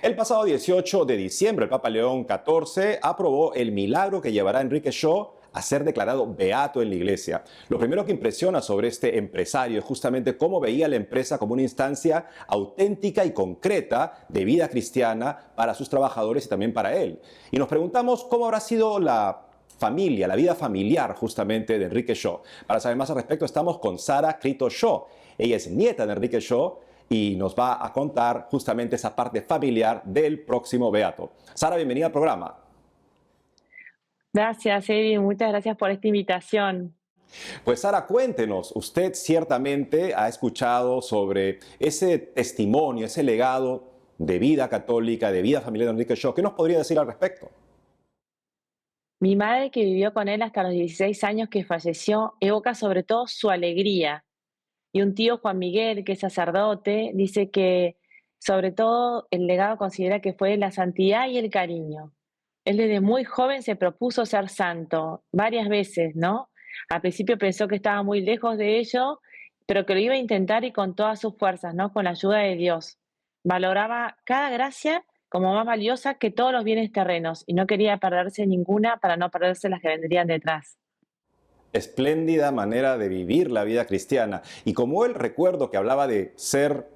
El pasado 18 de diciembre, el Papa León XIV aprobó el milagro que llevará a Enrique Shaw a ser declarado beato en la Iglesia. Lo primero que impresiona sobre este empresario es justamente cómo veía la empresa como una instancia auténtica y concreta de vida cristiana para sus trabajadores y también para él. Y nos preguntamos cómo habrá sido la familia, la vida familiar justamente de Enrique Shaw. Para saber más al respecto estamos con Sara Crito Shaw. Ella es nieta de Enrique Shaw y nos va a contar justamente esa parte familiar del próximo beato. Sara, bienvenida al programa. Gracias, Evi, muchas gracias por esta invitación. Pues Sara, cuéntenos, usted ciertamente ha escuchado sobre ese testimonio, ese legado de vida católica, de vida familiar de Enrique Shaw. ¿Qué nos podría decir al respecto? Mi madre, que vivió con él hasta los 16 años que falleció, evoca sobre todo su alegría. Y un tío, Juan Miguel, que es sacerdote, dice que sobre todo el legado considera que fue la santidad y el cariño. Él desde muy joven se propuso ser santo, varias veces, ¿no? Al principio pensó que estaba muy lejos de ello, pero que lo iba a intentar y con todas sus fuerzas, ¿no? Con la ayuda de Dios. Valoraba cada gracia como más valiosa que todos los bienes terrenos y no quería perderse ninguna para no perderse las que vendrían detrás. Espléndida manera de vivir la vida cristiana. Y como él recuerdo que hablaba de ser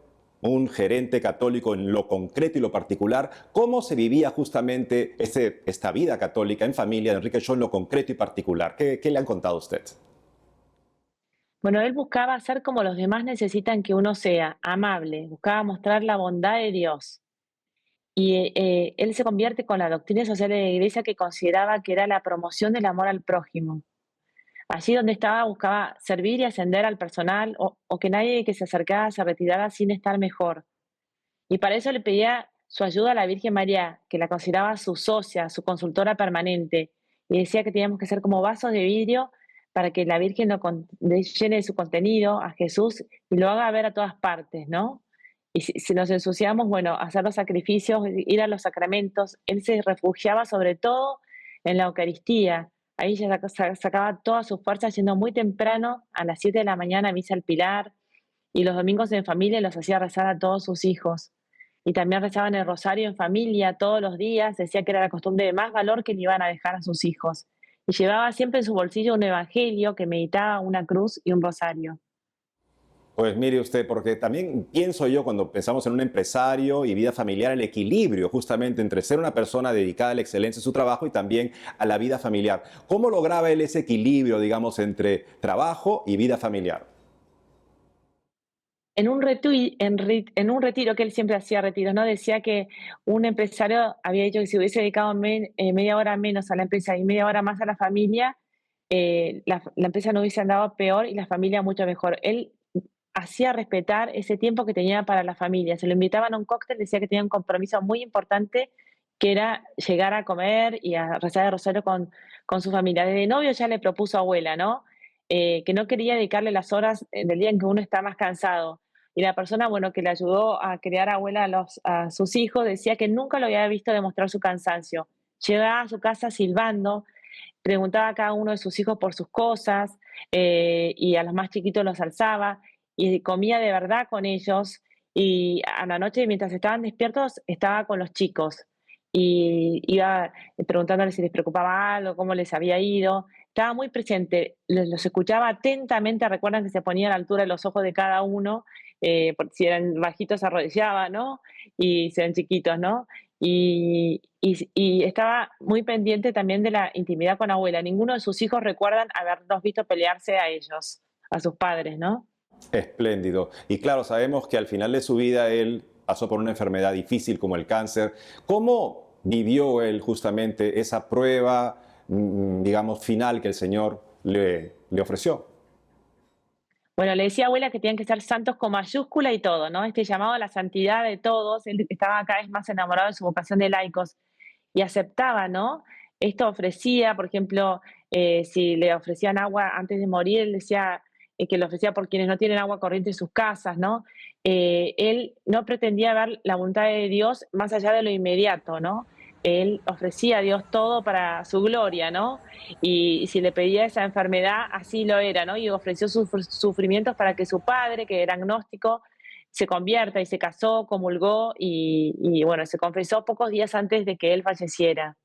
un gerente católico en lo concreto y lo particular, ¿cómo se vivía justamente esta vida católica en familia de Enrique Shaw en lo concreto y particular? ¿Qué le han contado a usted? Bueno, él buscaba ser como los demás necesitan que uno sea, amable, buscaba mostrar la bondad de Dios. Y él se convierte con la doctrina social de la iglesia que consideraba que era la promoción del amor al prójimo. Allí donde estaba buscaba servir y ascender al personal o que nadie que se acercara se retirara sin estar mejor. Y para eso le pedía su ayuda a la Virgen María, que la consideraba su socia, su consultora permanente, y decía que teníamos que ser como vasos de vidrio para que la Virgen llene de su contenido a Jesús y lo haga ver a todas partes, ¿no? Y si nos ensuciamos, bueno, hacer los sacrificios, ir a los sacramentos. Él se refugiaba sobre todo en la Eucaristía. Ahí ya sacaba todas sus fuerzas yendo muy temprano, a las 7 de la mañana, a misa al Pilar, y los domingos en familia los hacía rezar a todos sus hijos. Y también rezaban el rosario en familia todos los días, decía que era la costumbre de más valor que le iban a dejar a sus hijos. Y llevaba siempre en su bolsillo un evangelio que meditaba, una cruz y un rosario. Pues mire usted, porque también pienso yo cuando pensamos en un empresario y vida familiar, el equilibrio justamente entre ser una persona dedicada a la excelencia en su trabajo y también a la vida familiar. ¿Cómo lograba él ese equilibrio, digamos, entre trabajo y vida familiar? En un retiro, que él siempre hacía retiros, ¿no? Decía que un empresario había dicho que si hubiese dedicado media hora menos a la empresa y media hora más a la familia, la empresa no hubiese andado peor y la familia mucho mejor. Él hacía respetar ese tiempo que tenía para la familia. Se lo invitaban a un cóctel, decía que tenía un compromiso muy importante, que era llegar a comer y a rezar el rosario con su familia. Desde novio ya le propuso a abuela, ¿no? Que no quería dedicarle las horas del día en que uno está más cansado. Y la persona, bueno, que le ayudó a criar abuela a sus hijos, decía que nunca lo había visto demostrar su cansancio. Llegaba a su casa silbando, preguntaba a cada uno de sus hijos por sus cosas, y a los más chiquitos los alzaba y comía de verdad con ellos, y a la noche mientras estaban despiertos estaba con los chicos y iba preguntándoles si les preocupaba algo, cómo les había ido. Estaba muy presente, los escuchaba atentamente, recuerdan que se ponía a la altura de los ojos de cada uno, porque si eran bajitos se arrodillaba, ¿no? Y si eran chiquitos, ¿no? Y estaba muy pendiente también de la intimidad con abuela. Ninguno de sus hijos recuerdan haberlos visto pelearse a ellos, a sus padres, ¿no? Espléndido. Y claro, sabemos que al final de su vida él pasó por una enfermedad difícil como el cáncer. ¿Cómo vivió él justamente esa prueba, digamos, final que el Señor le ofreció? Bueno, le decía a abuela que tenían que ser santos con mayúscula y todo, ¿no? Este llamado a la santidad de todos, él estaba cada vez más enamorado de su vocación de laicos y aceptaba, ¿no? Esto ofrecía, por ejemplo, si le ofrecían agua antes de morir, él decía que lo ofrecía por quienes no tienen agua corriente en sus casas, ¿no? Él no pretendía ver la voluntad de Dios más allá de lo inmediato, ¿no? Él ofrecía a Dios todo para su gloria, ¿no? Y si le pedía esa enfermedad, así lo era, ¿no? Y ofreció sus sufrimientos para que su padre, que era agnóstico, se convierta y se casó, comulgó y bueno, se confesó pocos días antes de que él falleciera.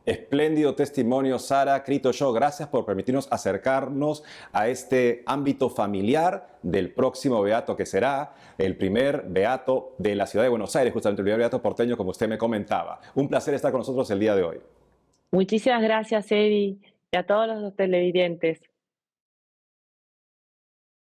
Espléndido testimonio, Sara Crito Show. Gracias por permitirnos acercarnos a este ámbito familiar del próximo beato, que será el primer beato de la ciudad de Buenos Aires, justamente el primer beato porteño, como usted me comentaba. Un placer estar con nosotros el día de hoy. Muchísimas gracias, Eddie, y a todos los televidentes.